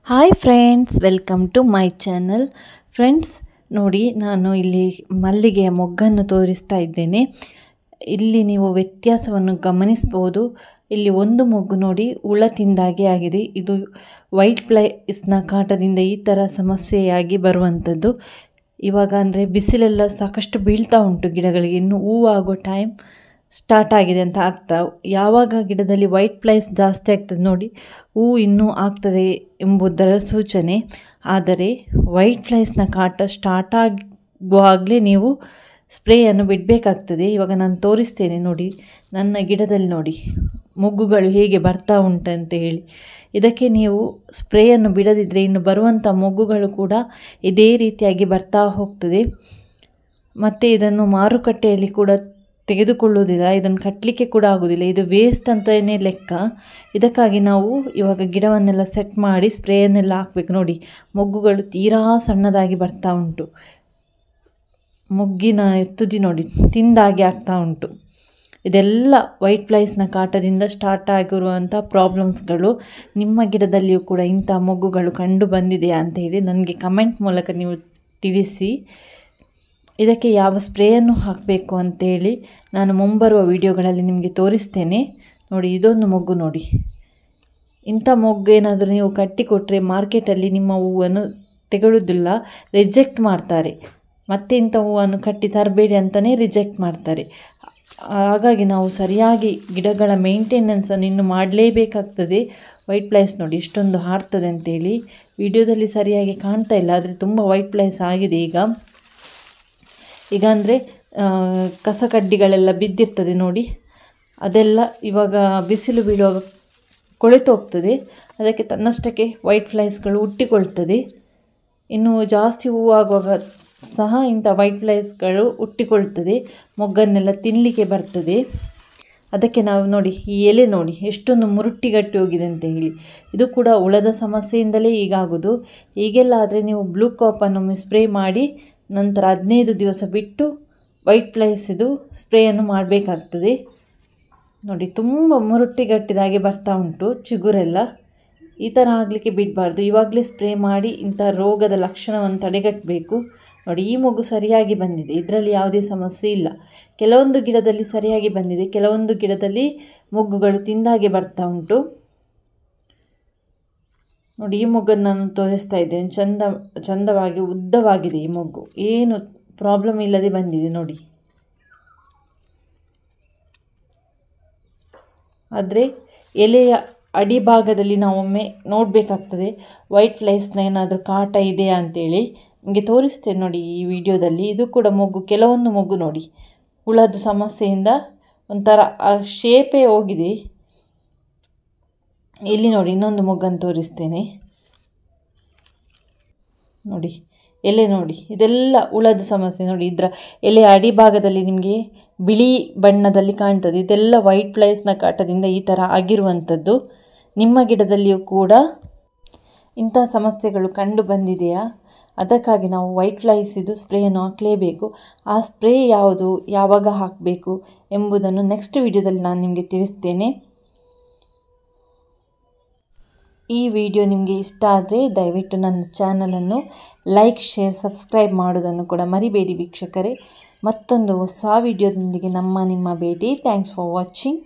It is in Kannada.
Hi friends, welcome to my channel. Friends ನೋಡಿ, ನಾನು ಇಲ್ಲಿ ಮಲ್ಲಿಗೆಯ ಮೊಗ್ಗನ್ನು ತೋರಿಸ್ತಾ ಇದ್ದೇನೆ. ಇಲ್ಲಿ ನೀವು ವ್ಯತ್ಯಾಸವನ್ನು ಗಮನಿಸ್ಬೋದು. ಇಲ್ಲಿ ಒಂದು ಮೊಗ್ಗು ನೋಡಿ ಹುಳ ತಿಂದಾಗೆ ಆಗಿದೆ. ಇದು ವೈಟ್ ಫ್ಲೈಸ್ನ ಕಾಟದಿಂದ ಈ ಥರ ಸಮಸ್ಯೆಯಾಗಿ ಬರುವಂಥದ್ದು. ಇವಾಗ ಅಂದರೆ ಬಿಸಿಲೆಲ್ಲ ಸಾಕಷ್ಟು ಬೀಳ್ತಾ ಉಂಟು ಗಿಡಗಳಿಗೆ. ಇನ್ನು ಹೂವು ಆಗೋ ಟೈಮ್ ಸ್ಟಾರ್ಟ್ ಆಗಿದೆ ಅಂತ ಅರ್ಥ. ಯಾವಾಗ ಗಿಡದಲ್ಲಿ ವೈಟ್ ಫ್ಲೈಸ್ ಜಾಸ್ತಿ ಆಗ್ತದೆ ನೋಡಿ, ಹೂವು ಇನ್ನೂ ಆಗ್ತದೆ ಎಂಬುದರ ಸೂಚನೆ. ಆದರೆ ವೈಟ್ ಫ್ಲೈಸ್ನ ಕಾಟ ಸ್ಟಾರ್ಟ್ ಆಗುವಾಗಲೇ ನೀವು ಸ್ಪ್ರೇಯನ್ನು ಬಿಡಬೇಕಾಗ್ತದೆ. ಇವಾಗ ನಾನು ತೋರಿಸ್ತೇನೆ ನೋಡಿ, ನನ್ನ ಗಿಡದಲ್ಲಿ ನೋಡಿ ಮೊಗ್ಗುಗಳು ಹೇಗೆ ಬರ್ತಾ ಉಂಟಂತ ಹೇಳಿ. ಇದಕ್ಕೆ ನೀವು ಸ್ಪ್ರೇಯನ್ನು ಬಿಡದಿದ್ದರೆ ಇನ್ನು ಬರುವಂಥ ಮೊಗ್ಗುಗಳು ಕೂಡ ಇದೇ ರೀತಿಯಾಗಿ ಬರ್ತಾ ಹೋಗ್ತದೆ. ಮತ್ತು ಇದನ್ನು ಮಾರುಕಟ್ಟೆಯಲ್ಲಿ ಕೂಡ ತೆಗೆದುಕೊಳ್ಳುವುದಿಲ್ಲ, ಇದನ್ನು ಕಟ್ಟಲಿಕ್ಕೆ ಕೂಡ ಆಗೋದಿಲ್ಲ. ಇದು ವೇಸ್ಟ್ ಅಂತಲೇ ಲೆಕ್ಕ. ಇದಕ್ಕಾಗಿ ನಾವು ಇವಾಗ ಗಿಡವನ್ನೆಲ್ಲ ಸೆಟ್ ಮಾಡಿ ಸ್ಪ್ರೇಯನ್ನೆಲ್ಲ ಹಾಕಬೇಕು. ನೋಡಿ, ಮೊಗ್ಗುಗಳು ತೀರಾ ಸಣ್ಣದಾಗಿ ಬರ್ತಾ ಉಂಟು. ಮೊಗ್ಗಿನ ತುದಿ ನೋಡಿ ತಿಂದಾಗಿ ಆಗ್ತಾ ಉಂಟು. ಇದೆಲ್ಲ ವೈಟ್ ಫ್ಲೈಸ್ನ ಕಾಟದಿಂದ ಸ್ಟಾರ್ಟ್ ಆಗಿರುವಂಥ ಪ್ರಾಬ್ಲಮ್ಸ್ಗಳು. ನಿಮ್ಮ ಗಿಡದಲ್ಲಿಯೂ ಕೂಡ ಇಂಥ ಮೊಗ್ಗುಗಳು ಕಂಡು ಬಂದಿದೆಯಾ ಅಂತ ಹೇಳಿ ನನಗೆ ಕಮೆಂಟ್ ಮೂಲಕ ನೀವು ತಿಳಿಸಿ. ಇದಕ್ಕೆ ಯಾವ ಸ್ಪ್ರೇಯನ್ನು ಹಾಕಬೇಕು ಅಂತೇಳಿ ನಾನು ಮುಂಬರುವ ವಿಡಿಯೋಗಳಲ್ಲಿ ನಿಮಗೆ ತೋರಿಸ್ತೇನೆ. ನೋಡಿ, ಇದೊಂದು ಮೊಗ್ಗು ನೋಡಿ. ಇಂಥ ಮೊಗ್ಗು ಏನಾದರೂ ನೀವು ಕಟ್ಟಿಕೊಟ್ರೆ ಮಾರ್ಕೆಟಲ್ಲಿ ನಿಮ್ಮ ಹೂವನ್ನು ತೆಗೊಳ್ಳೋದಿಲ್ಲ, ರಿಜೆಕ್ಟ್ ಮಾಡ್ತಾರೆ. ಮತ್ತೆ ಇಂಥ ಹೂವನ್ನು ಕಟ್ಟಿ ತರಬೇಡಿ ಅಂತಲೇ ರಿಜೆಕ್ಟ್ ಮಾಡ್ತಾರೆ. ಹಾಗಾಗಿ ನಾವು ಸರಿಯಾಗಿ ಗಿಡಗಳ ಮೇಂಟೆನೆನ್ಸನ್ನು ಇನ್ನು ಮಾಡಲೇಬೇಕಾಗ್ತದೆ. ವೈಟ್ ಫ್ಲೈಸ್ ನೋಡಿ ಎಷ್ಟೊಂದು ಹಾರ್ತದೆ ಅಂತೇಳಿ ವಿಡಿಯೋದಲ್ಲಿ ಸರಿಯಾಗಿ ಕಾಣ್ತಾ ಇಲ್ಲ, ಆದರೆ ತುಂಬ ವೈಟ್ ಫ್ಲೈಸ್ ಆಗಿದೆ ಈಗ ಅಂದರೆ ಕಸ ಕಡ್ಡಿಗಳೆಲ್ಲ ಬಿದ್ದಿರ್ತದೆ ನೋಡಿ, ಅದೆಲ್ಲ ಇವಾಗ ಬಿಸಿಲು ಬೀಳುವಾಗ ಕೊಳೆತು ಹೋಗ್ತದೆ. ಅದಕ್ಕೆ ತನ್ನಷ್ಟಕ್ಕೆ ವೈಟ್ ಫ್ಲೈಸ್ಗಳು ಹುಟ್ಟಿಕೊಳ್ತದೆ. ಇನ್ನು ಜಾಸ್ತಿ ಹೂವಾಗುವಾಗ ಸಹ ಇಂಥ ವೈಟ್ ಫ್ಲೈಸ್ಗಳು ಹುಟ್ಟಿಕೊಳ್ತದೆ, ಮೊಗ್ಗನ್ನೆಲ್ಲ ತಿನ್ನಲಿಕ್ಕೆ ಬರ್ತದೆ. ಅದಕ್ಕೆ ನಾವು ನೋಡಿ, ಈ ಎಲೆ ನೋಡಿ ಎಷ್ಟೊಂದು ಮುರುಟ್ಟಿಗಟ್ಟಿ ಹೋಗಿದೆ ಅಂತ ಹೇಳಿ. ಇದು ಕೂಡ ಹುಳದ ಸಮಸ್ಯೆಯಿಂದಲೇ ಹೀಗಾಗೋದು. ಹೀಗೆಲ್ಲ ಆದರೆ ನೀವು ಬ್ಲೂ ಕಾಪನ್ನು ಸ್ಪ್ರೇ ಮಾಡಿ ನಂತರ 15 ದಿವಸ ಬಿಟ್ಟು ವೈಟ್ ಫ್ಲೈಸಿದು ಸ್ಪ್ರೇಯನ್ನು ಮಾಡಬೇಕಾಗ್ತದೆ. ನೋಡಿ, ತುಂಬ ಮುರುಟ್ಟಿಗಟ್ಟಿದಾಗೆ ಬರ್ತಾ ಉಂಟು ಚಿಗುರೆಲ್ಲ. ಈ ಥರ ಆಗಲಿಕ್ಕೆ ಬಿಡಬಾರ್ದು. ಇವಾಗಲೇ ಸ್ಪ್ರೇ ಮಾಡಿ ಇಂಥ ರೋಗದ ಲಕ್ಷಣವನ್ನು ತಡೆಗಟ್ಟಬೇಕು. ನೋಡಿ, ಈ ಮೊಗ್ಗು ಸರಿಯಾಗಿ ಬಂದಿದೆ, ಇದರಲ್ಲಿ ಯಾವುದೇ ಸಮಸ್ಯೆ ಇಲ್ಲ. ಕೆಲವೊಂದು ಗಿಡದಲ್ಲಿ ಸರಿಯಾಗಿ ಬಂದಿದೆ, ಕೆಲವೊಂದು ಗಿಡದಲ್ಲಿ ಮೊಗ್ಗುಗಳು ತಿಂದಾಗೆ ಬರ್ತಾ ಉಂಟು. ನೋಡಿ, ಈ ಮೊಗ್ಗನ್ನು ನಾನು ತೋರಿಸ್ತಾ ಇದ್ದೇನೆ. ಚಂದವಾಗಿ ಉದ್ದವಾಗಿದೆ ಈ ಮೊಗ್ಗು, ಏನು ಪ್ರಾಬ್ಲಮ್ ಇಲ್ಲದೆ ಬಂದಿದೆ ನೋಡಿ. ಆದರೆ ಎಲೆಯ ಅಡಿಭಾಗದಲ್ಲಿ ನಾವು ಒಮ್ಮೆ ನೋಡಬೇಕಾಗ್ತದೆ ವೈಟ್ ಫ್ಲೈಸ್ನ ಏನಾದರೂ ಕಾಟ ಇದೆಯಾ ಅಂತೇಳಿ. ನಿಮಗೆ ತೋರಿಸ್ತೇನೆ ನೋಡಿ ಈ ವಿಡಿಯೋದಲ್ಲಿ. ಇದು ಕೂಡ ಮೊಗ್ಗು, ಕೆಲವೊಂದು ಮೊಗ್ಗು ನೋಡಿ ಹುಳದ ಸಮಸ್ಯೆಯಿಂದ ಒಂಥರ ಆ ಶೇಪೇ ಹೋಗಿದೆ. ಇಲ್ಲಿ ನೋಡಿ, ಇನ್ನೊಂದು ಮೊಗ್ಗನ್ನು ತೋರಿಸ್ತೇನೆ ನೋಡಿ. ಎಲೆ ನೋಡಿ, ಇದೆಲ್ಲ ಹುಳದ ಸಮಸ್ಯೆ ನೋಡಿ. ಇದರ ಎಲೆಯ ಅಡಿಭಾಗದಲ್ಲಿ ನಿಮಗೆ ಬಿಳಿ ಬಣ್ಣದಲ್ಲಿ ಕಾಣ್ತದೆ. ಇದೆಲ್ಲ ವೈಟ್ ಫ್ಲೈಸ್ನ ಕಾಟದಿಂದ ಈ ಥರ ಆಗಿರುವಂಥದ್ದು. ನಿಮ್ಮ ಗಿಡದಲ್ಲಿಯೂ ಕೂಡ ಇಂಥ ಸಮಸ್ಯೆಗಳು ಕಂಡು ಬಂದಿದೆಯಾ? ಅದಕ್ಕಾಗಿ ನಾವು ವೈಟ್ ಫ್ಲೈಸಿದು ಸ್ಪ್ರೇಯನ್ನು ಹಾಕಲೇಬೇಕು. ಆ ಸ್ಪ್ರೇ ಯಾವುದು, ಯಾವಾಗ ಹಾಕಬೇಕು ಎಂಬುದನ್ನು ನೆಕ್ಸ್ಟ್ ವಿಡಿಯೋದಲ್ಲಿ ನಾನು ನಿಮಗೆ ತಿಳಿಸ್ತೇನೆ. ಈ ವಿಡಿಯೋ ನಿಮಗೆ ಇಷ್ಟ ಆದರೆ ದಯವಿಟ್ಟು ನನ್ನ ಚಾನಲನ್ನು ಲೈಕ್, ಶೇರ್, ಸಬ್ಸ್ಕ್ರೈಬ್ ಮಾಡೋದನ್ನು ಕೂಡ ಮರಿಬೇಡಿ ವೀಕ್ಷಕರೇ. ಮತ್ತೊಂದು ಹೊಸ ವಿಡಿಯೋದೊಂದಿಗೆ ನಿಮ್ಮ ಭೇಟಿ. Thanks for watching.